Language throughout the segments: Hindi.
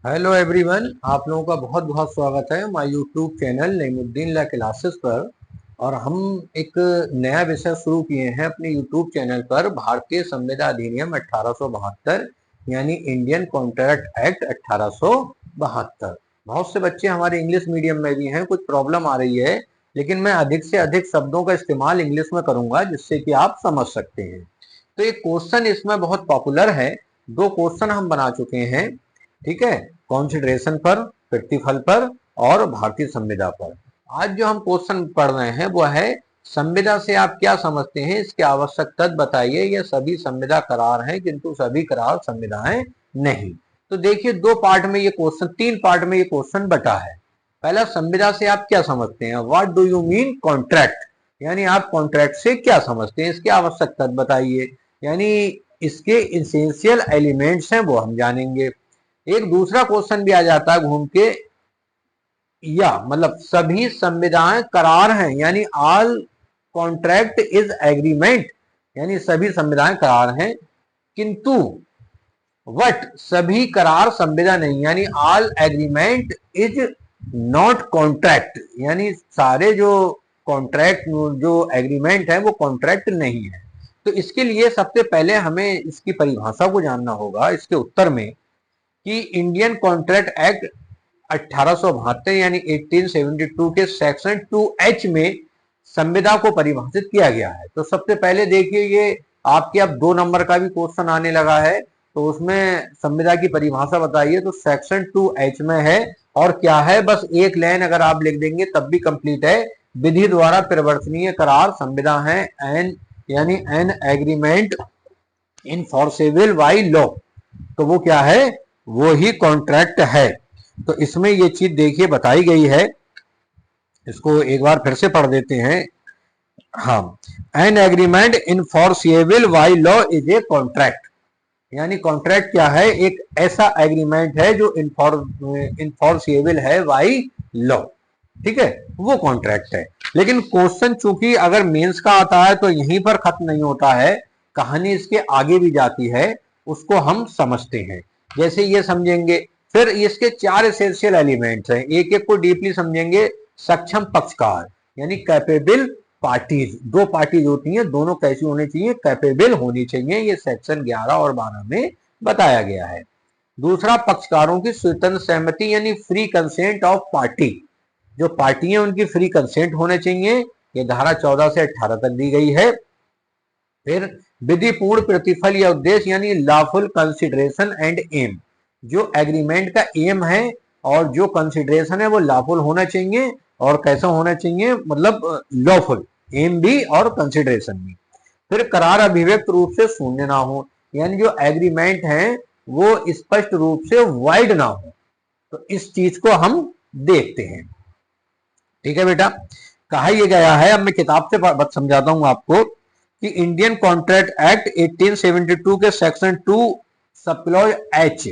हेलो एवरीवन, आप लोगों का बहुत बहुत स्वागत है हमारे यूट्यूब चैनल नईमुद्दीन ला क्लासेस पर। और हम एक नया विषय शुरू किए हैं अपने यूट्यूब चैनल पर, भारतीय संविदा अधिनियम 1872 यानी इंडियन कॉन्ट्रैक्ट एक्ट 1872। बहुत से बच्चे हमारे इंग्लिश मीडियम में भी हैं, कुछ प्रॉब्लम आ रही है, लेकिन मैं अधिक से अधिक शब्दों का इस्तेमाल इंग्लिश में करूंगा जिससे कि आप समझ सकते हैं। तो एक क्वेश्चन इसमें बहुत पॉपुलर है, दो क्वेश्चन हम बना चुके हैं, ठीक है, कॉन्सिडरेशन पर, प्रतिफल पर और भारतीय संविदा पर। आज जो हम क्वेश्चन पढ़ रहे हैं वो है संविदा से आप क्या समझते हैं, इसके आवश्यक तथ्य बताइए। ये सभी संविदा करार हैं किंतु सभी करार संविदाएं नहीं। तो देखिए, दो पार्ट में ये क्वेश्चन, तीन पार्ट में ये क्वेश्चन बटा है। पहला, संविदा से आप क्या समझते हैं, what do you mean contract, यानी आप कॉन्ट्रैक्ट से क्या समझते हैं, इसके आवश्यक तथ्य बताइए, यानी इसके इसेंशियल एलिमेंट्स हैं वो हम जानेंगे। एक दूसरा क्वेश्चन भी आ जाता है घूम के, या मतलब सभी संविदाएं करार हैं, यानी ऑल कॉन्ट्रैक्ट इज एग्रीमेंट, यानी सभी संविदाएं करार हैं किंतु वट सभी करार संविदा नहीं, यानी all agreement is not contract, यानी सारे जो कॉन्ट्रैक्ट जो एग्रीमेंट है वो कॉन्ट्रैक्ट नहीं है। तो इसके लिए सबसे पहले हमें इसकी परिभाषा को जानना होगा इसके उत्तर में, कि इंडियन कॉन्ट्रैक्ट एक्ट 1872 यानी 1872 के सेक्शन 2H में संविदा को परिभाषित किया गया है। तो सबसे पहले देखिए, ये आपके अब 2 नंबर का भी क्वेश्चन आने लगा है, तो उसमें संविदा की परिभाषा बताइए। तो सेक्शन 2H में है, और क्या है, बस एक लाइन अगर आप लिख देंगे तब भी कंप्लीट है। विधि द्वारा परिवर्तनीय करार संविदा है, एन यानी N agreement enforceable by law, तो वो क्या है, वो ही कॉन्ट्रैक्ट है। तो इसमें ये चीज देखिए बताई गई है, इसको एक बार फिर से पढ़ देते हैं। हाँ, an agreement enforceable by law is a contract, यानी कॉन्ट्रैक्ट क्या है, एक ऐसा एग्रीमेंट है जो इनफोर्सेबल है बाय लॉ, ठीक है, वो कॉन्ट्रैक्ट है। लेकिन क्वेश्चन चूंकि अगर मेंस का आता है तो यहीं पर खत्म नहीं होता है, कहानी इसके आगे भी जाती है, उसको हम समझते हैं। जैसे ये समझेंगे, फिर इसके 4 एसेंशियल एलिमेंट्स हैं, एक एक को डीपली समझेंगे। सक्षम पक्षकार यानी कैपेबल पार्टीज, दो पार्टीज होती हैं, दोनों कैसी होनी चाहिए, कैपेबल होनी चाहिए, ये सेक्शन 11 और 12 में बताया गया है। दूसरा, पक्षकारों की स्वतंत्र सहमति यानी फ्री कंसेंट ऑफ पार्टी, जो पार्टियां उनकी फ्री कंसेंट होने चाहिए, ये धारा 14 से 18 तक दी गई है। फिर विधिपूर्ण प्रतिफल या उद्देश्य यानी लॉफुल कंसिडरेशन एंड एम, जो एग्रीमेंट का एम है और जो कंसिडरेशन है वो लॉफुल होना चाहिए, और कैसा होना चाहिए, मतलब लॉफुल, एम भी और कंसिडरेशन भी। फिर करार अभिव्यक्त रूप से शून्य ना हो, यानी जो एग्रीमेंट है वो स्पष्ट रूप से वाइड ना हो। तो इस चीज को हम देखते हैं, ठीक है बेटा। कहा यह गया है, अब मैं किताब से समझाता हूं आपको, कि इंडियन कॉन्ट्रैक्ट एक्ट 1872 के सेक्शन 2 सब एच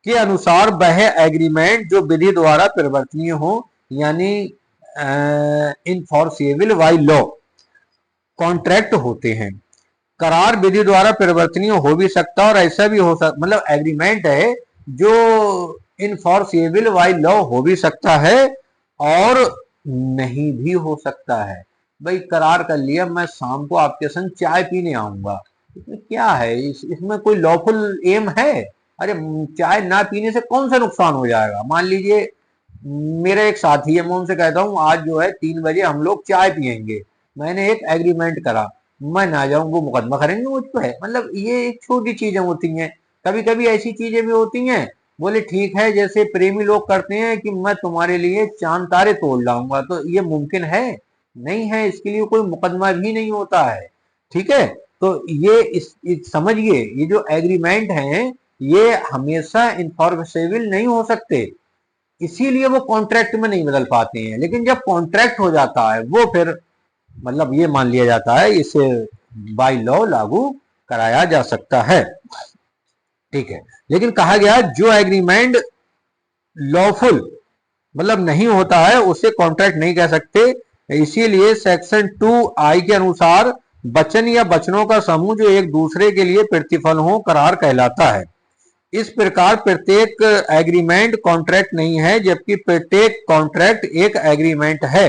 के अनुसार वह एग्रीमेंट जो विधि द्वारा परिवर्तनीय हो, यानी इनफोर्सेबल बाय लॉ कॉन्ट्रैक्ट होते हैं। करार विधि द्वारा परिवर्तनीय हो भी सकता है और ऐसा भी हो सकता, मतलब एग्रीमेंट है जो इनफोर्सेबल बाय लॉ हो भी सकता है और नहीं भी हो सकता है। भाई करार कर लिया, मैं शाम को आपके संग चाय पीने आऊंगा, इसमें क्या है, इसमें कोई लॉफुल एम है? अरे चाय ना पीने से कौन सा नुकसान हो जाएगा? मान लीजिए मेरा एक साथी है, मैं उनसे कहता हूँ आज जो है 3 बजे हम लोग चाय पियेंगे, मैंने एक एग्रीमेंट करा, मैं ना जाऊं वो मुकदमा करेंगे मुझ पे। मतलब ये एक छोटी चीजें होती हैं, कभी कभी ऐसी चीजें भी होती हैं, बोले ठीक है, जैसे प्रेमी लोग करते हैं कि मैं तुम्हारे लिए चांद तारे तोड़ लाऊंगा, तो ये मुमकिन है? नहीं है, इसके लिए कोई मुकदमा भी नहीं होता है, ठीक है। तो ये इस समझिए, ये जो एग्रीमेंट हैं ये हमेशा इन्फॉर्मेबल नहीं हो सकते, इसीलिए वो कॉन्ट्रैक्ट में नहीं बदल पाते हैं। लेकिन जब कॉन्ट्रैक्ट हो जाता है वो फिर मतलब ये मान लिया जाता है, इसे बाय लॉ लागू कराया जा सकता है, ठीक है। लेकिन कहा गया जो एग्रीमेंट लॉफुल मतलब नहीं होता है उसे कॉन्ट्रैक्ट नहीं कह सकते। इसीलिए सेक्शन 2I के अनुसार वचन या वचनों का समूह जो एक दूसरे के लिए प्रतिफल हो करार कहलाता है। इस प्रकार प्रत्येक एग्रीमेंट कॉन्ट्रैक्ट नहीं है, जबकि प्रत्येक कॉन्ट्रैक्ट एक एग्रीमेंट है।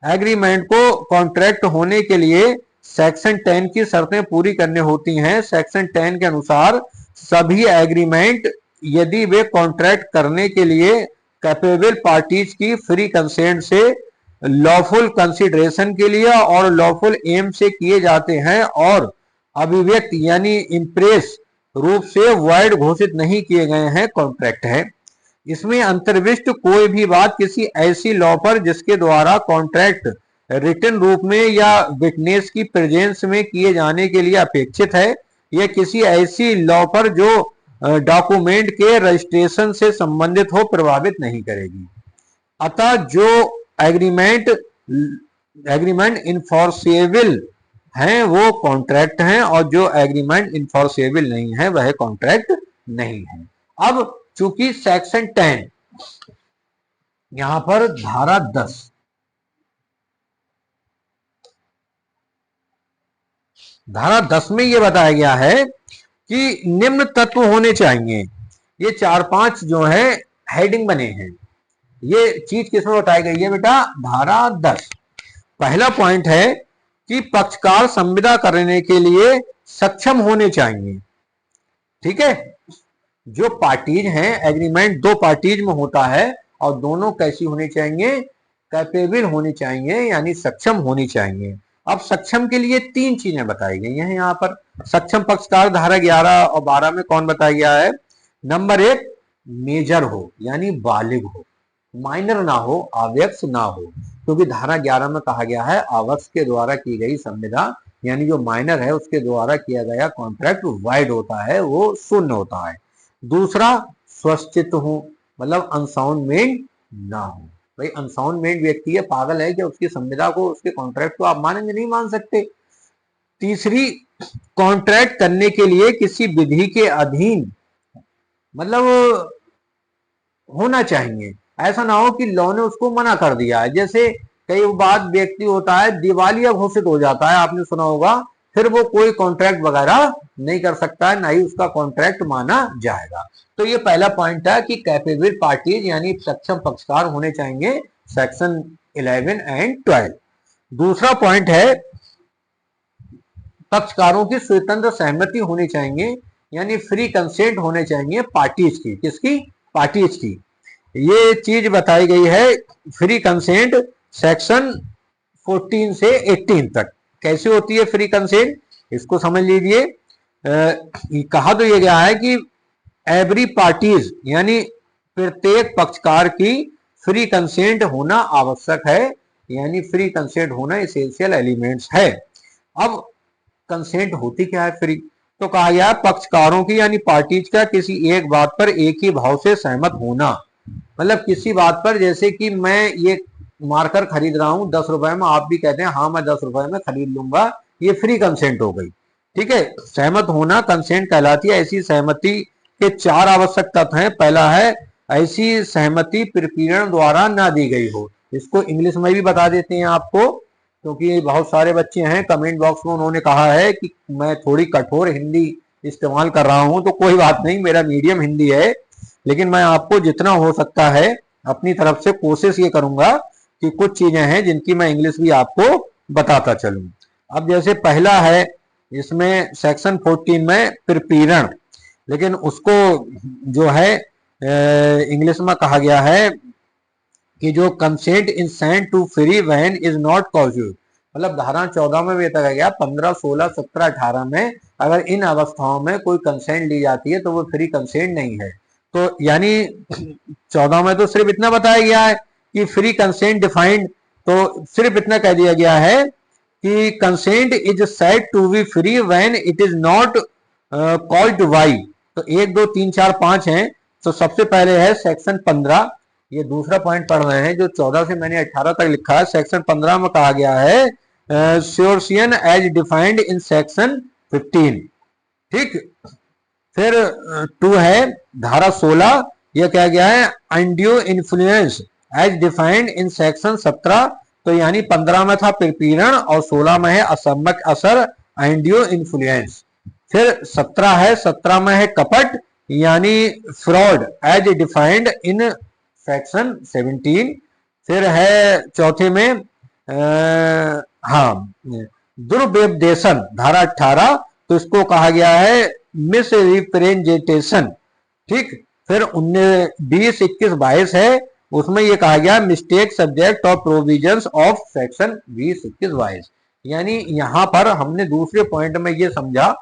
एग्रीमेंट को कॉन्ट्रैक्ट होने के लिए सेक्शन 10 की शर्तें पूरी करनी होती हैं। सेक्शन 10 के अनुसार सभी एग्रीमेंट यदि वे कॉन्ट्रैक्ट करने के लिए कैपेबल पार्टीज की फ्री कंसेंट से, लॉफुल कंसिडरेशन के लिए और लॉफुल एम से किए जाते हैं और अभिव्यक्त यानी इंप्रेस रूप से वॉइड घोषित नहीं किए गए हैं, कॉन्ट्रैक्ट है। इसमें अंतर्विष्ट कोई भी बात किसी ऐसी लॉ पर जिसके द्वारा कॉन्ट्रैक्ट रिटन रूप में या विटनेस की प्रेजेंस में किए जाने के लिए अपेक्षित है, या किसी ऐसी लॉ पर जो डॉक्यूमेंट के रजिस्ट्रेशन से संबंधित हो, प्रभावित नहीं करेगी। अतः जो एग्रीमेंट इनफोर्सेबल हैं वो कॉन्ट्रैक्ट हैं, और जो एग्रीमेंट इनफोर्सेबल नहीं है वह कॉन्ट्रैक्ट नहीं है। अब चूंकि सेक्शन 10 यहां पर धारा 10 में यह बताया गया है कि निम्न तत्व होने चाहिए। ये 4-5 जो है हेडिंग बने हैं। ये चीज किसमें बताई गई है बेटा? धारा 10। पहला पॉइंट है कि पक्षकार संविदा करने के लिए सक्षम होने चाहिए। ठीक है, जो पार्टीज हैं, एग्रीमेंट दो पार्टीज में होता है और दोनों कैसी होनी चाहिए? कैपेबल होनी चाहिए, यानी सक्षम होनी चाहिए। अब सक्षम के लिए 3 चीजें बताई गई हैं यहाँ पर। सक्षम पक्षकार धारा 11 और 12 में कौन बताया गया है? नंबर 1, मेजर हो यानी बालिग हो, माइनर ना हो, अव्यक्त ना हो, क्योंकि धारा 11 में कहा गया है अव्यक्त के द्वारा की गई संविदा यानी जो माइनर है उसके द्वारा किया गया कॉन्ट्रैक्ट वाइड होता है, वो शून्य होता है। दूसरा, स्वस्थित हो मतलब अनसाउंड ना हो। भाई अनसाउंड व्यक्ति है, पागल है क्या? उसकी संविदा को, उसके कॉन्ट्रैक्ट को आप मानेंगे? नहीं मान सकते। तीसरी, कॉन्ट्रैक्ट करने के लिए किसी विधि के अधीन मतलब होना चाहिए। ऐसा ना हो कि लॉ ने उसको मना कर दिया है। जैसे कई बार व्यक्ति होता है दिवालिया घोषित हो जाता है, आपने सुना होगा, फिर वो कोई कॉन्ट्रैक्ट वगैरह नहीं कर सकता है, ना ही उसका कॉन्ट्रैक्ट माना जाएगा। तो ये पहला पॉइंट है कि कैपेबल पार्टीज यानी सक्षम पक्षकार होने चाहिए, सेक्शन 11 एंड 12। दूसरा पॉइंट है पक्षकारों की स्वतंत्र सहमति होनी चाहिए, यानी फ्री कंसेंट होने चाहिए पार्टीज की। किसकी? पार्टीज की। ये चीज बताई गई है फ्री कंसेंट सेक्शन 14 से 18 तक। कैसे होती है फ्री कंसेंट, इसको समझ लीजिए। कहा तो ये गया है कि एवरी पार्टीज यानी प्रत्येक पक्षकार की फ्री कंसेंट होना आवश्यक है, यानी फ्री कंसेंट होना एसेंशियल एलिमेंट्स है। अब कंसेंट होती क्या है फ्री? तो कहा गया पक्षकारों की यानी पार्टीज का किसी एक बात पर एक ही भाव से सहमत होना। मतलब किसी बात पर, जैसे कि मैं ये मार्कर खरीद रहा हूं 10 रुपए में, आप भी कहते हैं हाँ मैं 10 रुपए में खरीद लूंगा, ये फ्री कंसेंट हो गई। ठीक है, सहमत होना कंसेंट कहलाती है। ऐसी सहमति के 4 आवश्यक तत्व हैं। पहला है ऐसी सहमति प्रकीर्णन द्वारा ना दी गई हो। इसको इंग्लिश में भी बता देते हैं आपको, क्योंकि बहुत सारे बच्चे हैं कमेंट बॉक्स में उन्होंने कहा है कि मैं थोड़ी कठोर हिंदी इस्तेमाल कर रहा हूं, तो कोई बात नहीं, मेरा मीडियम हिंदी है, लेकिन मैं आपको जितना हो सकता है अपनी तरफ से कोशिश ये करूंगा कि कुछ चीजें हैं जिनकी मैं इंग्लिश भी आपको बताता चलूं। अब जैसे पहला है इसमें सेक्शन 14 में प्रपीड़न, लेकिन उसको जो है इंग्लिश में कहा गया है कि जो consent in sent to free when is not caused. मतलब धारा 14 में भी बताया गया 15, 16, 17, 18 में अगर इन अवस्थाओं में कोई कंसेंट ली जाती है तो वो फ्री कंसेंट नहीं है। तो यानी 14 में तो सिर्फ इतना बताया गया है कि फ्री कंसेंट डिफाइंड, तो सिर्फ इतना कह दिया गया है कि consent is said to be free when it is not caused by. तो 1, 2, 3, 4, 5 हैं। तो सबसे पहले है सेक्शन 15, ये दूसरा पॉइंट पढ़ रहे हैं। जो 14 से मैंने 18 तक लिखा है, सेक्शन 15 में कहा गया है स्योर्सियन एज डिफाइंड इन सेक्शन 15। ठीक, फिर 2 है धारा 16, यह क्या गया है undue influence as defined in section 17। तो यानी 15 में था प्रपीड़न और 16 में है असम्यक असर अनड्यू इन्फ्लुएंस। फिर 17 है, 17 में है कपट यानी fraud as defined in section 17। फिर है चौथे में हाँ दुर्व्यपदेशन धारा 18, तो इसको कहा गया है मिस रिप्रेजेंटेशन। ठीक, फिर 19, 20, 21, 22 है, उसमें ये कहा गया mistake subject of provisions of section 20, 21, 22। यानी यहां पर हमने दूसरे पॉइंट में ये समझा,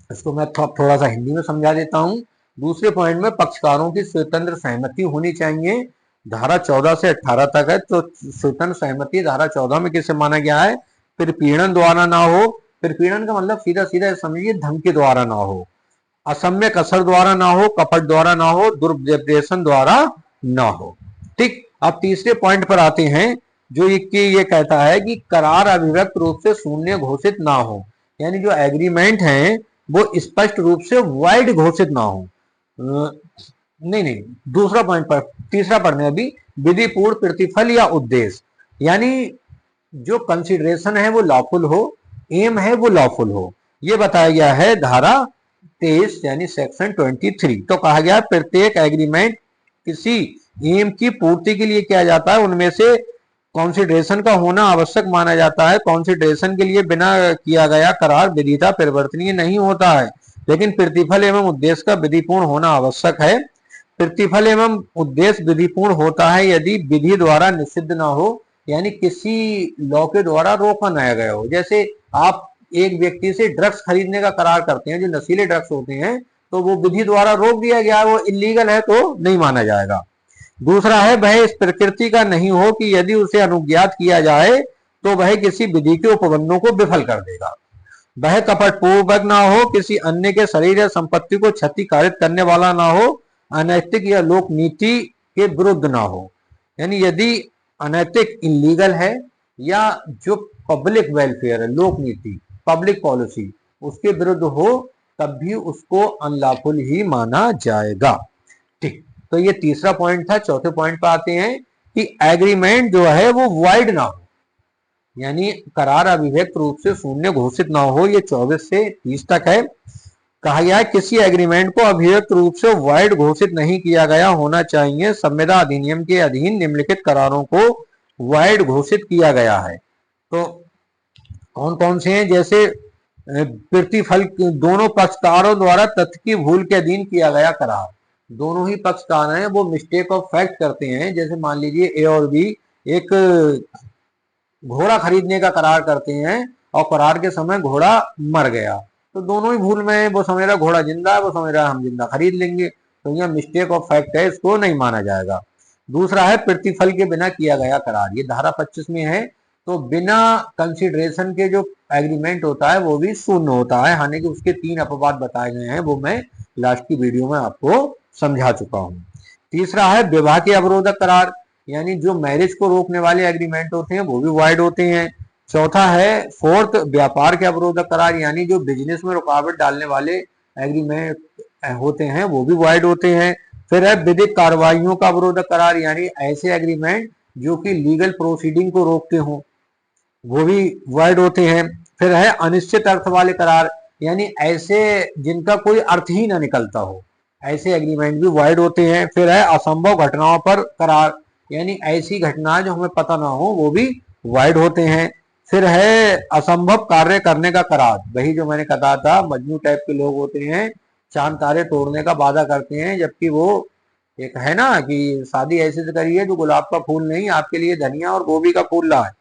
इसको मैं थोड़ा सा हिंदी में समझा देता हूं। दूसरे पॉइंट में पक्षकारों की स्वतंत्र सहमति होनी चाहिए, धारा 14 से 18 तक है। तो स्वतंत्र सहमति धारा 14 में किसे माना गया है? प्रपीड़न द्वारा ना हो। प्रपीड़न का मतलब सीधा सीधा समझिए धमकी द्वारा ना हो, असम्यक असर द्वारा ना हो, कपट द्वारा ना हो, दुर्व्यपदेशन द्वारा ना हो। ठीक, अब तीसरे पॉइंट पर आते हैं, जो ये कहता है कि करार अभिव्यक्त रूप से शून्य घोषित ना हो, यानी जो एग्रीमेंट है वो स्पष्ट रूप से वाइड घोषित ना हो। नहीं, दूसरा पॉइंट पर, तीसरा पढ़ने अभी, विधिपूर्ण प्रतिफल या उद्देश्य, यानी जो कंसिडरेशन है वो लॉफुल हो, एम है वो लॉफुल हो, ये बताया गया है धारा 23 यानी सेक्शन 23। तो कहा गया प्रत्येक एग्रीमेंट किसी एम की पूर्ति के लिए किया जाता है, उनमें से कॉन्सिडरेशन का होना आवश्यक माना जाता है। कॉन्सिडरेशन के लिए बिना किया गया करार विधिता परिवर्तनीय नहीं होता है, लेकिन प्रतिफल एवं उद्देश्य का विधिपूर्ण होना आवश्यक है। प्रतिफल एवं उद्देश्य विधिपूर्ण होता है यदि विधि द्वारा निषिद्ध ना हो, यानी किसी लॉ के द्वारा रोका ना गया हो। जैसे आप एक व्यक्ति से ड्रग्स खरीदने का करार करते हैं, जो नशीले ड्रग्स होते हैं, तो वो विधि द्वारा रोक दिया गया है, वो इलीगल है तो नहीं माना जाएगा। दूसरा है वह इस प्रकृति का नहीं हो कि यदि उसे अनुज्ञात किया जाए तो वह किसी विधि के उपबंधों को विफल कर देगा। वह कपटपूर्वक ना हो, किसी अन्य के शरीर या संपत्ति को क्षति कारित करने वाला ना हो, अनैतिक या लोक नीति के विरुद्ध ना हो। यानी यदि अनैतिक इलीगल है या जो पब्लिक वेलफेयर है, लोक नीति पब्लिक पॉलिसी, उसके विरुद्ध हो, तब भी उसको अनलॉफुल ही माना जाएगा। ठीक, तो ये तीसरा पॉइंट था। चौथे पॉइंट पर आते हैं कि एग्रीमेंट जो है वो वाइड ना हो, यानी करार अभिव्यक्त रूप से शून्य घोषित ना हो। ये 24 से 30 तक है। कहा गया है किसी एग्रीमेंट को अभिव्यक्त रूप से वाइड घोषित नहीं किया गया होना चाहिए। संविदा अधिनियम के अधीन निम्नलिखित करारों को वाइड घोषित किया गया है। तो कौन कौन से हैं? जैसे प्रतिफल दोनों पक्षकारों द्वारा तथ्य की भूल के अधीन किया गया करार, दोनों ही पक्षकार हैं वो मिस्टेक ऑफ फैक्ट करते हैं। जैसे मान लीजिए ए और बी एक घोड़ा खरीदने का करार करते हैं और करार के समय घोड़ा मर गया, तो दोनों ही भूल में है। वो समझ रहा घोड़ा जिंदा है, वो समझ रहा हम जिंदा खरीद लेंगे, तो यह मिस्टेक ऑफ फैक्ट है, इसको नहीं माना जाएगा। दूसरा है प्रतिफल के बिना किया गया करार, ये धारा 25 में है। तो बिना कंसिडरेशन के जो एग्रीमेंट होता है वो भी शून्य होता है। हालांकि उसके 3 अपवाद बताए गए हैं, वो मैं लास्ट की वीडियो में आपको समझा चुका हूं। तीसरा है विवाह के अवरोधक करार, यानी जो मैरिज को रोकने वाले एग्रीमेंट होते हैं वो भी वाइड होते हैं। चौथा है फोर्थ व्यापार के अवरोधक करार, यानी जो बिजनेस में रुकावट डालने वाले एग्रीमेंट होते हैं वो भी वाइड होते हैं। फिर है विधिक कार्रवाइयों का अवरोधक करार, यानी ऐसे एग्रीमेंट जो कि लीगल प्रोसीडिंग को रोकते हो, वो भी वाइड होते हैं। फिर है अनिश्चित अर्थ वाले करार, यानी ऐसे जिनका कोई अर्थ ही ना निकलता हो, ऐसे एग्रीमेंट भी वाइड होते हैं। फिर है असंभव घटनाओं पर करार, यानी ऐसी घटनाएं जो हमें पता ना हो वो भी वाइड होते हैं। फिर है असंभव कार्य करने का करार, वही जो मैंने कहा था, मजनू टाइप के लोग होते हैं, चांद तारे तोड़ने का वादा करते हैं, जबकि वो एक है ना कि शादी ऐसे से करिए जो गुलाब का फूल नहीं आपके लिए धनिया और गोभी का फूल ला है।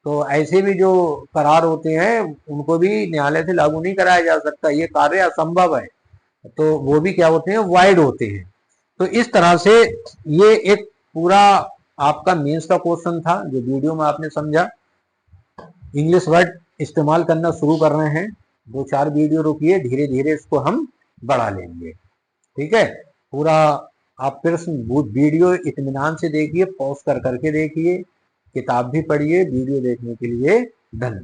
तो ऐसे भी जो करार होते हैं उनको भी न्यायालय से लागू नहीं कराया जा सकता, ये कार्य असंभव है, तो वो भी क्या होते हैं, वाइड होते हैं। तो इस तरह से ये एक पूरा आपका मेंस का क्वेश्चन था जो वीडियो में आपने समझा। इंग्लिश वर्ड इस्तेमाल करना शुरू कर रहे हैं, 2-4 वीडियो रुकिए, धीरे धीरे इसको हम बढ़ा लेंगे। ठीक है, पूरा आप प्रश्न वीडियो इत्मीनान से देखिए, पॉज कर करके देखिए, किताब भी पढ़िए। वीडियो देखने के लिए धन्यवाद।